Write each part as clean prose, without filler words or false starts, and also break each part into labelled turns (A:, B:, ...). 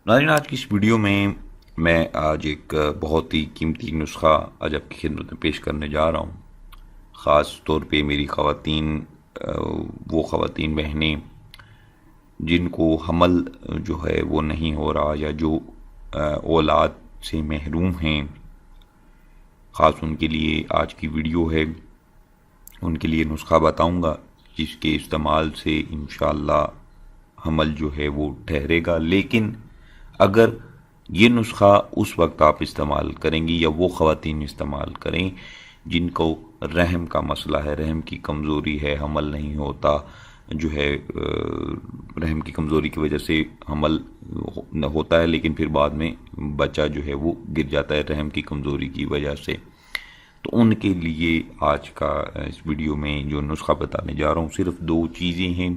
A: ناظرین، آج کی اس ویڈیو میں آج ایک بہت ہی قیمتی نسخہ آج آپ کی خدمت میں پیش کرنے جا رہا ہوں۔ خاص طور پہ میری خواتین، وہ خواتین بہنیں جن کو حمل جو ہے وہ نہیں ہو رہا، یا جو اولاد سے محروم ہیں، خاص ان کے لیے آج کی ویڈیو ہے۔ ان کے لیے نسخہ بتاؤں گا جس کے استعمال سے انشاءاللہ حمل جو ہے وہ ٹھہرے گا۔ لیکن اگر یہ نسخہ اس وقت آپ استعمال کریں گی، یا وہ خواتین استعمال کریں جن کو رحم کا مسئلہ ہے، رحم کی کمزوری ہے، حمل نہیں ہوتا، جو ہے رحم کی کمزوری کی وجہ سے حمل ہوتا ہے لیکن پھر بعد میں بچہ جو ہے وہ گر جاتا ہے رحم کی کمزوری کی وجہ سے، تو ان کے لیے آج کا اس ویڈیو میں جو نسخہ بتانے جا رہا ہوں صرف دو چیزیں ہیں،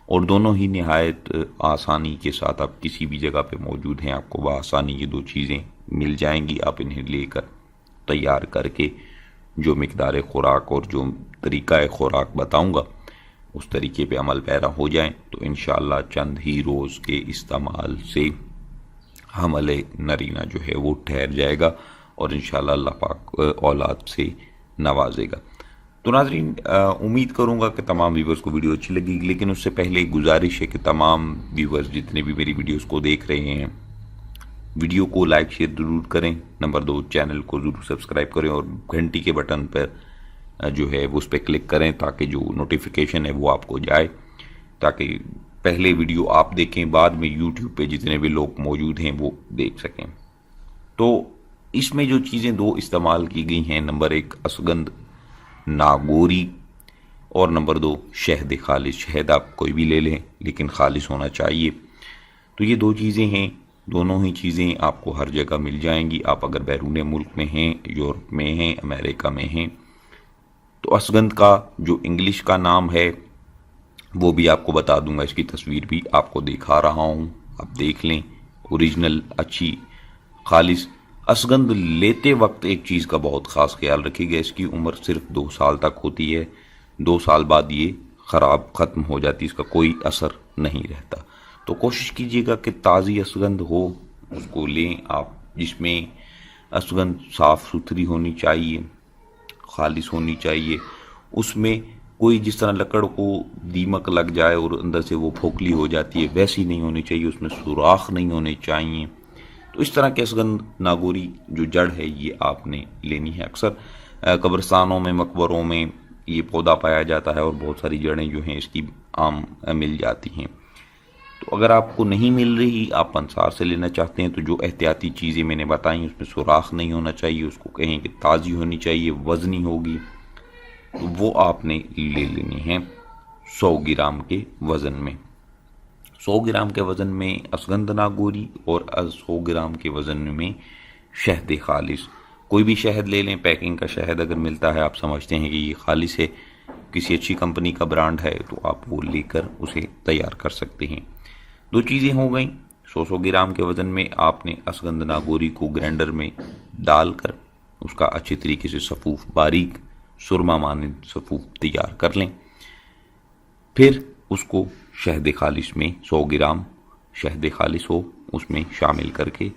A: اور دونوں ہی نہایت آسانی کے ساتھ آپ کسی بھی جگہ پہ موجود ہیں، آپ کو بآسانی یہ دو چیزیں مل جائیں گی۔ آپ انہیں لے کر تیار کر کے جو مقدار خوراک اور جو طریقہ خوراک بتاؤں گا اس طریقے پہ عمل پیرا ہو جائیں تو انشاءاللہ چند ہی روز کے استعمال سے حمل نرینہ جو ہے وہ ٹھہر جائے گا، اور انشاءاللہ اللہ پاک اولاد سے نوازے گا۔ تو ناظرین، امید کروں گا کہ تمام ویورز کو ویڈیو اچھی لگے گی، لیکن اس سے پہلے ایک گزارش ہے کہ تمام ویورز جتنے بھی میری ویڈیوز کو دیکھ رہے ہیں، ویڈیو کو لائک شیئر ضرور کریں۔ نمبر 2، چینل کو ضرور سبسکرائب کریں اور گھنٹی کے بٹن پر جو ہے وہ اس پہ کلک کریں تاکہ جو نوٹیفیکیشن ہے وہ آپ کو جائے، تاکہ پہلے ویڈیو آپ دیکھیں، بعد میں یوٹیوب پہ جتنے بھی لوگ موجود ہیں وہ دیکھ سکیں۔ تو اس میں جو چیزیں دو استعمال کی گئی ہیں، نمبر 1 اشگند ناگوری، اور نمبر 2 شہد خالص۔ شہد آپ کوئی بھی لے لیں لیکن خالص ہونا چاہیے۔ تو یہ دو چیزیں ہیں، دونوں ہی چیزیں آپ کو ہر جگہ مل جائیں گی۔ آپ اگر بیرون ملک میں ہیں، یورپ میں ہیں، امریکہ میں ہیں، تو اشگند کا جو انگلش کا نام ہے وہ بھی آپ کو بتا دوں گا، اس کی تصویر بھی آپ کو دکھا رہا ہوں، آپ دیکھ لیں۔ اوریجنل اچھی خالص اشگند لیتے وقت ایک چیز کا بہت خاص خیال رکھیے گا، اس کی عمر صرف 2 سال تک ہوتی ہے۔ 2 سال بعد یہ خراب ختم ہو جاتی، اس کا کوئی اثر نہیں رہتا۔ تو کوشش کیجیے گا کہ تازی اشگند ہو، اس کو لیں آپ، جس میں اشگند صاف ستھری ہونی چاہیے، خالص ہونی چاہیے۔ اس میں کوئی جس طرح لکڑ کو دیمک لگ جائے اور اندر سے وہ پھوکھلی ہو جاتی ہے ویسی نہیں ہونی چاہیے، اس میں سوراخ نہیں ہونے چاہیے۔ تو اس طرح کے اشگند ناگوری جو جڑ ہے یہ آپ نے لینی ہے۔ اکثر قبرستانوں میں، مقبروں میں یہ پودا پایا جاتا ہے، اور بہت ساری جڑیں جو ہیں اس کی عام مل جاتی ہیں۔ تو اگر آپ کو نہیں مل رہی، آپ پنسار سے لینا چاہتے ہیں، تو جو احتیاطی چیزیں میں نے بتائیں، اس میں سوراخ نہیں ہونا چاہیے، اس کو کہیں کہ تازی ہونی چاہیے، وزنی ہوگی، تو وہ آپ نے لے لینی ہے 100 گرام کے وزن میں۔ 100 گرام کے وزن میں اشگند ناگوری، اور 100 گرام کے وزن میں شہد خالص۔ کوئی بھی شہد لے لیں، پیکنگ کا شہد اگر ملتا ہے، آپ سمجھتے ہیں کہ یہ خالص ہے، کسی اچھی کمپنی کا برانڈ ہے، تو آپ وہ لے کر اسے تیار کر سکتے ہیں۔ دو چیزیں ہو گئیں۔ 100 گرام کے وزن میں آپ نے اشگند ناگوری کو گرینڈر میں ڈال کر اس کا اچھی طریقے سے صفوف، باریک سرما مانند صفوف تیار کر لیں۔ پھر اس کو شہد خالص میں 100 گرام شہد خالص ہو اس میں شامل کر کے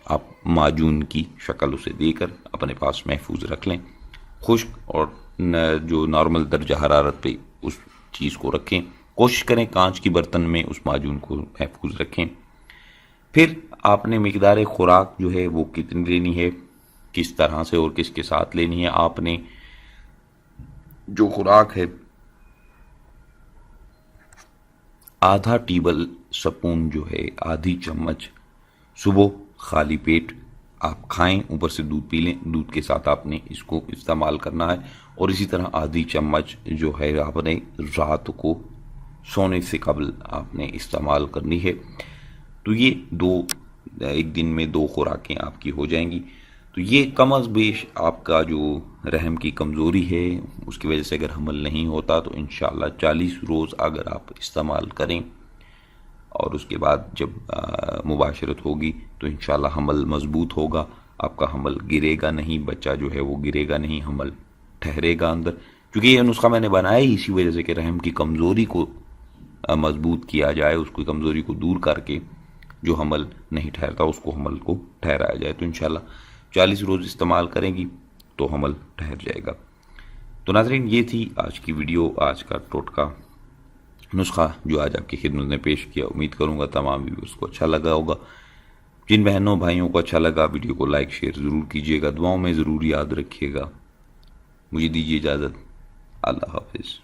A: آپ معجون کی شکل اسے دے کر اپنے پاس محفوظ رکھ لیں۔ خشک اور جو نارمل درجہ حرارت پہ اس چیز کو رکھیں، کوشش کریں کانچ کی برتن میں اس معجون کو محفوظ رکھیں۔ پھر آپ نے مقدار خوراک جو ہے وہ کتنی لینی ہے، کس طرح سے اور کس کے ساتھ لینی ہے۔ آپ نے جو خوراک ہے، آدھا ٹیبل سپون جو ہے، آدھی چمچ صبح خالی پیٹ آپ کھائیں، اوپر سے دودھ پی لیں، دودھ کے ساتھ آپ نے اس کو استعمال کرنا ہے۔ اور اسی طرح آدھی چمچ جو ہے آپ نے رات کو سونے سے قبل آپ نے استعمال کرنی ہے۔ تو یہ ایک دن میں 2 خوراکیں آپ کی ہو جائیں گی۔ تو یہ کم از بیش آپ کا جو رحم کی کمزوری ہے اس کی وجہ سے اگر حمل نہیں ہوتا تو انشاءاللہ 40 روز اگر آپ استعمال کریں، اور اس کے بعد جب مباشرت ہوگی تو انشاءاللہ حمل مضبوط ہوگا، آپ کا حمل گرے گا نہیں، بچہ جو ہے وہ گرے گا نہیں، حمل ٹھہرے گا اندر۔ کیونکہ یہ نسخہ میں نے بنایا ہی اسی وجہ سے کہ رحم کی کمزوری کو مضبوط کیا جائے، اس کی کمزوری کو دور کر کے جو حمل نہیں ٹھہرتا اس کو حمل کو ٹھہرایا جائے. تو انشاءاللہ 40 روز استعمال کریں گی تو حمل ٹھہر جائے گا. تو ناظرین یہ تھی آج کی ویڈیو، آج کا ٹوٹکا نسخہ جو آج آپ کی خدمت میں پیش کیا. امید کروں گا تمام ویڈیوز کو اچھا لگا ہوگا. جن بہنوں بھائیوں کو اچھا لگا ویڈیو کو لائک شیئر ضرور کیجیے گا، دعاؤں میں ضرور یاد رکھیے گا. مجھے دیجیے اجازت. اللہ حافظ.